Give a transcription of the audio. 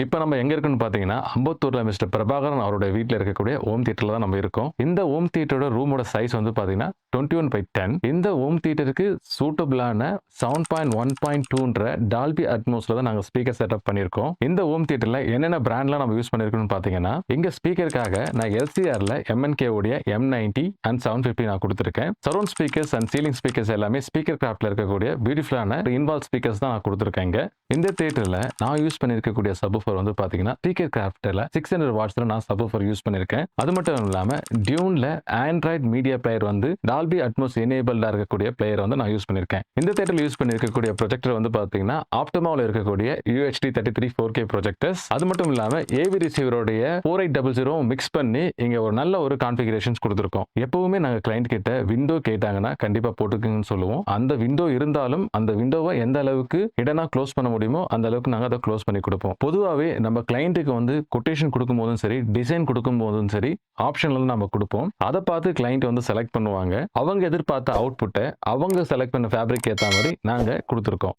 இப்ப நம்ம எங்க இருக்குன்னு பார்த்தீங்கன்னா, அம்பத்தூர்ல மிஸ்டர் பிரபாகரன் அவருடைய வீட்ல இருக்கக்கூடிய ஹோம் தியேட்டர்ல தான் நம்ம இருக்கோம். இந்த ஹோம் தியேட்டரோட ரூமோட சைஸ் வந்து பார்த்தீங்கன்னா, 21/10. இந்த ஹோம் தியேட்டருக்கு சூட்டபிளான 7.1.2ன்ற டால்பி அட்மாஸ்ல தான் நாங்க ஸ்பீக்கர் செட்டப் பண்ணியிருக்கோம். இந்த ஹோம் தியேட்டர்ல என்னென்ன பிராண்ட்லாம் நம்ம யூஸ் பண்ணியிருக்கோம்னு பார்த்தீங்கன்னா, இங்க ஸ்பீக்கருக்காக நான் எல்சிஆர்ல எம்என்கே உடைய M90 அண்ட் 750 நான் குடுத்திருக்கேன். Surround speakers and ceiling speakers எல்லாமே ஸ்பீக்கர் கிராஃப்ட்ல இருக்கக்கூடிய பியூட்டிஃபுல்லான இன்வால்வ் ஸ்பீக்கர்ஸ் தான் நான் குடுத்திருக்கேன் இங்க. இந்த தியேட்டர்ல நான் யூஸ் பண்ணியிருக்கக்கூடிய சப்வூஃபர் வந்து பார்த்தீங்கன்னா, ஸ்பீக்கர் கிராஃப்ட்ல 600 வாட்ஸ்ல நான் சப்வூஃபர் யூஸ் பண்ணியிருக்கேன். அது மட்டும் இல்லாம டியூன்ல ஆண்ட்ராய்ட் மீடியா பிளேயர் வந்து டால்பி அட்மாஸ் எனேபிள்டா இருக்கக்கூடிய பிளேயர் வந்து நான் யூஸ் பண்ணியிருக்கேன். இந்த தியேட்டர்ல யூஸ் பண்ணியிருக்கக்கூடிய ப்ரொஜெக்டர் வந்து பார்த்தீங்கன்னா, ஆப்டிமால இருக்கக்கூடிய UHD 33 4K ப்ரொஜெக்டர்ஸ். அது மட்டும் இல்லாம AV ரிசீவருடைய 4800 மிக்ஸ் பண்ணி இங்க ஒரு நல்ல ஒரு கான்ஃபிகரேஷன்ஸ் குடுத்திருக்கோம். எப்பவுமே நாங்க கிளையன்ட் கிட்ட விண்டோ கேட்டாங்கன்னா கண்டிப்பா போட்டுக்கங்கன்னு சொல்லுவோம். அந்த விண்டோ இருந்தாலும் அந்த விண்டோவை எந்த அளவுக்கு ஹிடனா க்ளோஸ் பண்ண முடியுமோ அந்த அளவுக்கு நாங்க அதை க்ளோஸ் பண்ணி கொடுப்போம். பொதுவாவே நம்ம கிளையன்ட்டுக்கு வந்து கொட்டேஷன் கொடுக்கும்போதும் சரி, டிசைன் கொடுக்கும்போதும் சரி, ஆப்ஷன்ல நம்ம கொடுப்போம். அதை பார்த்து கிளையன்ட் வந்து செலக்ட் பண்ணுவாங்க. அவங்க எதிர்பார்த்த அவுட்புட்டை அவங்க செலக்ட் பண்ண ஃபேப்ரிக் ஏத்த மாதிரி நாங்க கொடுத்திருக்கோம்.